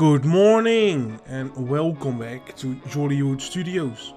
Good morning and welcome back to Jollywood Studios.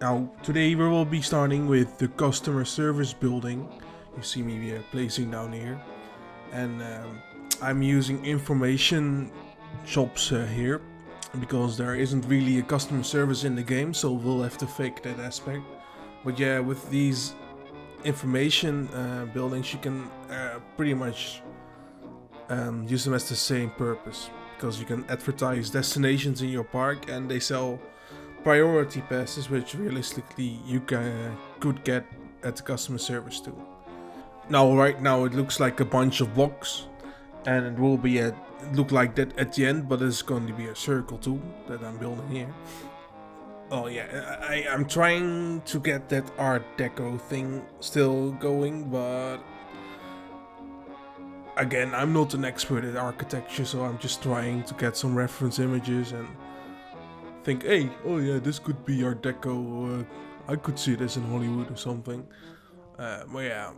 Now, today we will be starting with the customer service building. You see me placing down here. And I'm using information shops here because there isn't really a customer service in the game, so we'll have to fake that aspect. But yeah, with these information buildings, you can pretty much use them as the same purpose because you can advertise destinations in your park and they sell priority passes, which realistically you could get at the customer service too. Now, right now it looks like a bunch of blocks, and it will be look like that at the end, but it's going to be a circle too that I'm building here. Oh yeah, I'm trying to get that art deco thing still going, but again, I'm not an expert at architecture, so I'm just trying to get some reference images and think, hey, oh yeah, this could be art deco. I could see this in Hollywood or something. But yeah,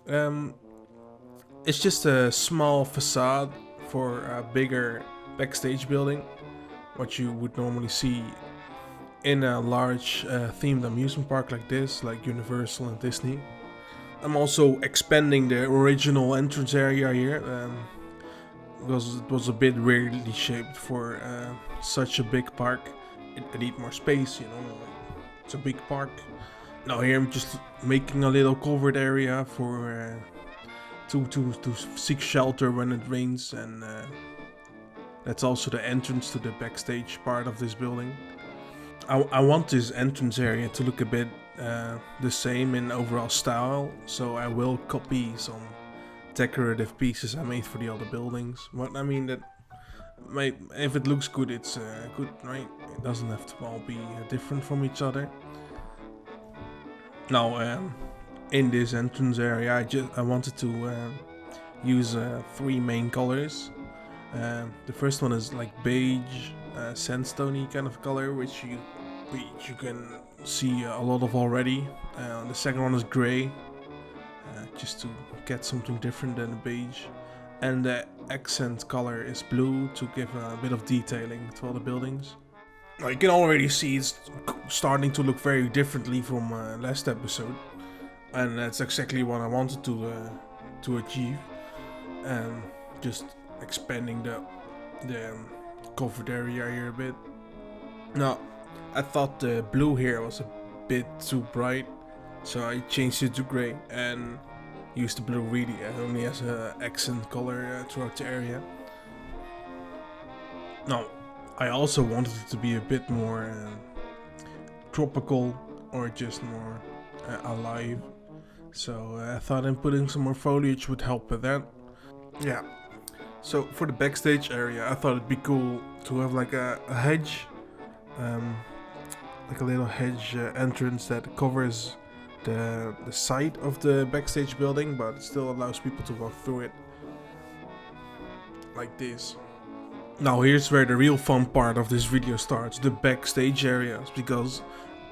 um, it's just a small facade for a bigger backstage building, what you would normally see in a large themed amusement park like this, like Universal and Disney. I'm also expanding the original entrance area here because it was a bit weirdly shaped for such a big park. It need more space, you know. It's a big park. Now here I'm just making a little covered area for to seek shelter when it rains, and that's also the entrance to the backstage part of this building. I want this entrance area to look a bit the same in overall style, so I will copy some decorative pieces I made for the other buildings. But I mean, that if it looks good, it's good, right? It doesn't have to all be different from each other. Now, in this entrance area, I wanted to use three main colors. The first one is like beige, sandstoney kind of color, which you can see a lot of already. The second one is gray, just to get something different than the beige. And the accent color is blue to give a bit of detailing to all the buildings. Now you can already see it's starting to look very differently from last episode, and that's exactly what I wanted to achieve. Just expanding the covered area here a bit. Now, I thought the blue here was a bit too bright, so I changed it to gray and used the blue really only as an accent color throughout the area. Now, I also wanted it to be a bit more tropical or just more alive, so I thought putting some more foliage would help with that. Yeah. So for the backstage area, I thought it'd be cool to have like a hedge, like a little hedge entrance that covers the side of the backstage building, but it still allows people to walk through it, like this. Now here's where the real fun part of this video starts, the backstage areas, because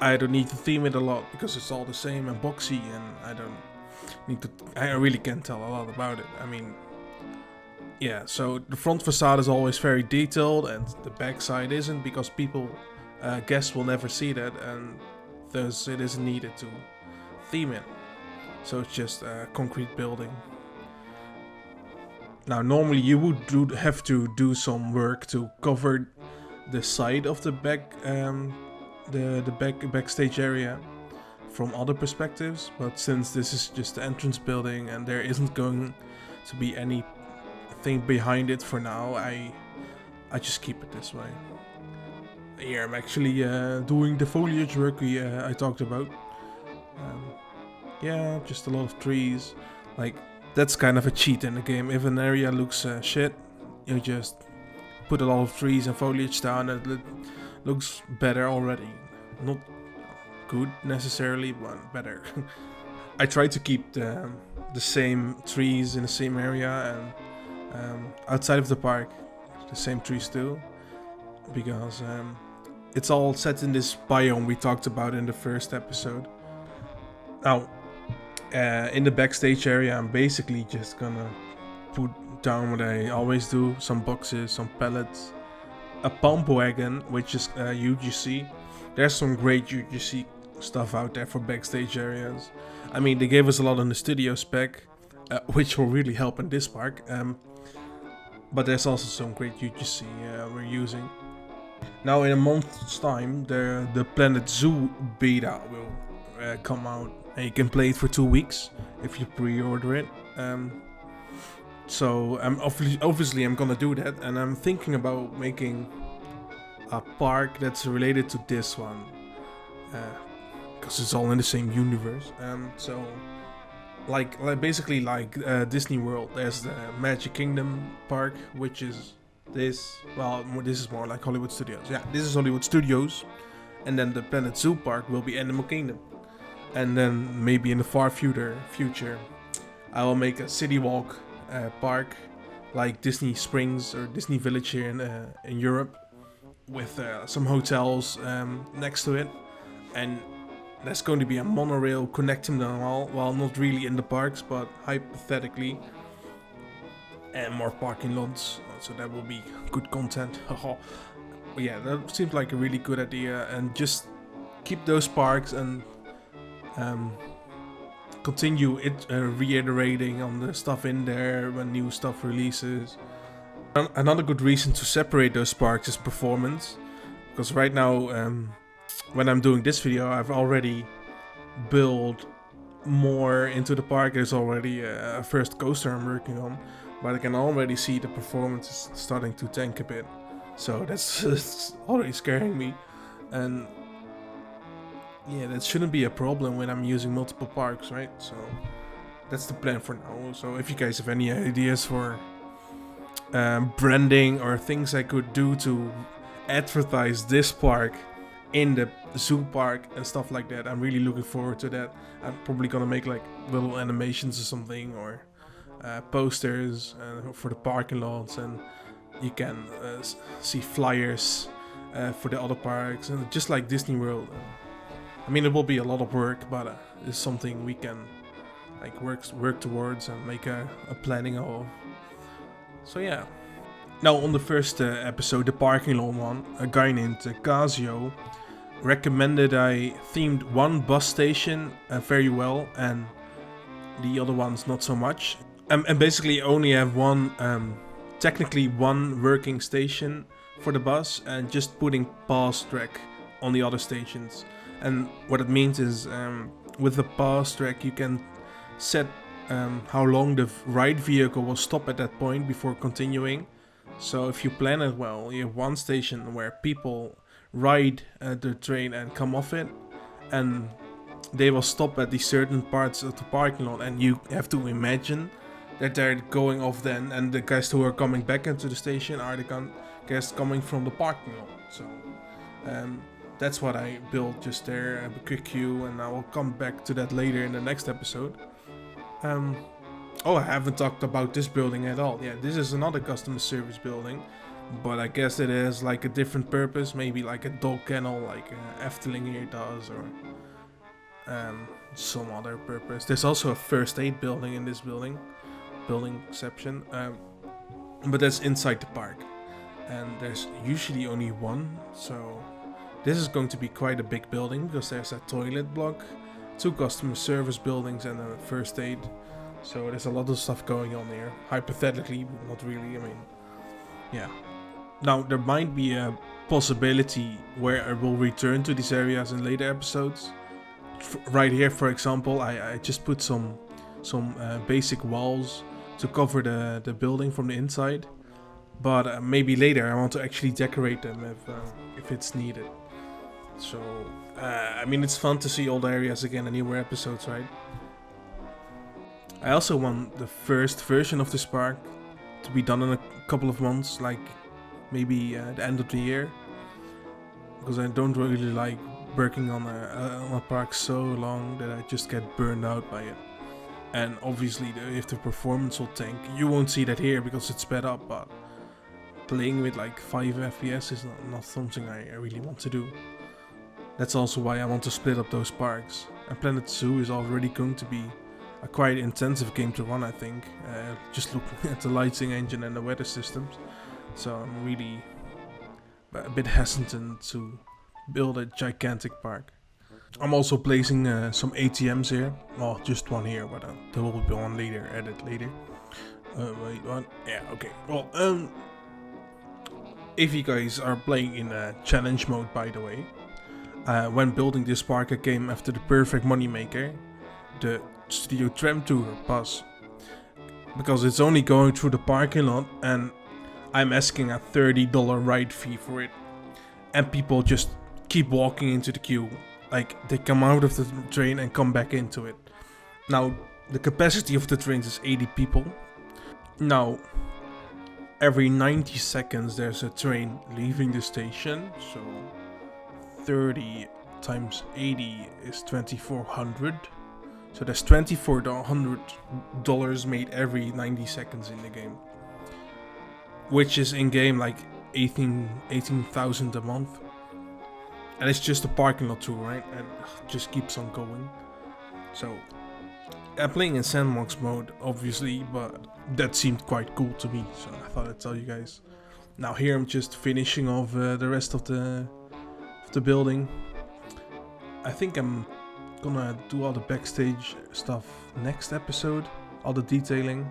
I don't need to theme it a lot because it's all the same and boxy, and I really can't tell a lot about it. I mean, yeah, so the front facade is always very detailed and the back side isn't, because guests will never see that, and thus it isn't needed to theme it. So it's just a concrete building. Now normally you would have to do some work to cover the side of the backstage area from other perspectives, but since this is just the entrance building and there isn't going to be anything behind it for now, I just keep it this way. Here I'm actually doing the foliage work I talked about. Yeah, just a lot of trees. Like, that's kind of a cheat in the game. If an area looks shit, you just put a lot of trees and foliage down and it looks better already. Not good necessarily, but better. I try to keep the same trees in the same area, and outside of the park the same trees too, because it's all set in this biome we talked about in the first episode. Now, in the backstage area, I'm basically just gonna put down what I always do, some boxes, some pallets, a pump wagon, which is UGC. There's some great UGC stuff out there for backstage areas. I mean, they gave us a lot on the studio spec, which will really help in this park. But there's also some great UGC we're using. Now in a month's time, the Planet Zoo beta will come out, and you can play it for 2 weeks if you pre-order it. So obviously I'm gonna do that, and I'm thinking about making a park that's related to this one, because it's all in the same universe. So basically like Disney World, there's the Magic Kingdom park, which is this. Well, this is more like Hollywood Studios. Yeah, this is Hollywood Studios, and then the Planet Zoo park will be Animal Kingdom, and then maybe in the far future, I will make a City Walk park like Disney Springs or Disney Village here in Europe, with some hotels next to it, and there's going to be a monorail connecting them all, well, not really in the parks, but hypothetically, and more parking lots, so that will be good content. Yeah, that seems like a really good idea, and just keep those parks and continue it reiterating on the stuff in there when new stuff releases. Another good reason to separate those parks is performance, because right now when I'm doing this video, I've already built more into the park. There's already a first coaster I'm working on, but I can already see the performance is starting to tank a bit, so that's already scaring me. And yeah, that shouldn't be a problem when I'm using multiple parks, right? So that's the plan for now. So if you guys have any ideas for branding or things I could do to advertise this park in the zoo park and stuff like that, I'm really looking forward to that. I'm probably gonna make like little animations or something, or posters for the parking lots, and you can see flyers for the other parks, and just like Disney World. I mean, it will be a lot of work, but it's something we can like work towards and make a planning of. So yeah. Now on the first episode, the parking lot one, a guy named Casio recommended I themed one bus station very well, and the other ones not so much. And basically only have one, technically one working station for the bus, and just putting pass track on the other stations. And what it means is with the pass track you can set how long the ride vehicle will stop at that point before continuing. So if you plan it well, you have one station where people ride the train and come off it, and they will stop at these certain parts of the parking lot, and you have to imagine that they're going off then, and the guests who are coming back into the station are the guests coming from the parking lot. So that's what I built just there, a quick queue, and I will come back to that later in the next episode. Oh, I haven't talked about this building at all. Yeah, this is another customer service building, but I guess it has like a different purpose, maybe like a dog kennel, like Efteling here does, or some other purpose. There's also a first aid building in this building section, but that's inside the park, and there's usually only one, so this is going to be quite a big building, because there's a toilet block, 2 customer service buildings, and a first aid. So there's a lot of stuff going on here. Hypothetically, but not really. I mean, yeah. Now there might be a possibility where I will return to these areas in later episodes. Right here, for example, I just put some basic walls to cover the building from the inside. But maybe later I want to actually decorate them if it's needed. So I mean, it's fun to see all the areas again in newer episodes, right? I also want the first version of this park to be done in a couple of months, like maybe the end of the year, because I don't really like working on a park so long that I just get burned out by it. And obviously if the performance will tank, you won't see that here because it's sped up, but playing with like 5 FPS is not something I really want to do. That's also why I want to split up those parks. And Planet Zoo is already going to be a quite intensive game to run, I think, just looking at the lighting engine and the weather systems. So I'm really a bit hesitant to build a gigantic park. I'm also placing some ATMs here. Well, just one here, but there will be one later, added later. Wait, what? Yeah, okay. Well, if you guys are playing in challenge mode, by the way, when building this park I came after the perfect moneymaker, the Studio Tram Tour pass. Because it's only going through the parking lot and I'm asking a $30 ride fee for it. And people just keep walking into the queue. Like, they come out of the train and come back into it. Now, the capacity of the trains is 80 people. Now, every 90 seconds there's a train leaving the station. So, 30 times 80 is 2,400. So there's $2,400 made every 90 seconds in the game. Which is in game like 18,000 a month. And it's just a parking lot too, right? And it just keeps on going. So I'm playing in sandbox mode, obviously, but that seemed quite cool to me, so I thought I'd tell you guys. Now here I'm just finishing off the rest of the building. I think I'm gonna do all the backstage stuff next episode, all the detailing.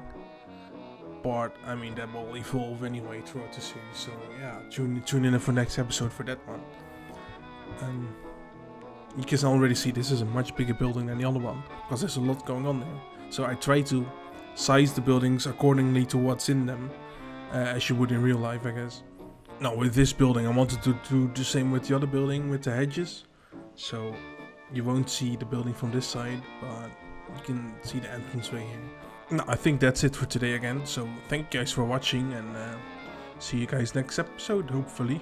But I mean that will evolve anyway throughout the series, so yeah, tune in for next episode for that one. You can already see this is a much bigger building than the other one, because there's a lot going on there. So I try to size the buildings accordingly to what's in them, as you would in real life, I guess. Now with this building I wanted to do the same with the other building with the hedges. So you won't see the building from this side, but you can see the entranceway here. Now I think that's it for today again, so thank you guys for watching and see you guys next episode, hopefully.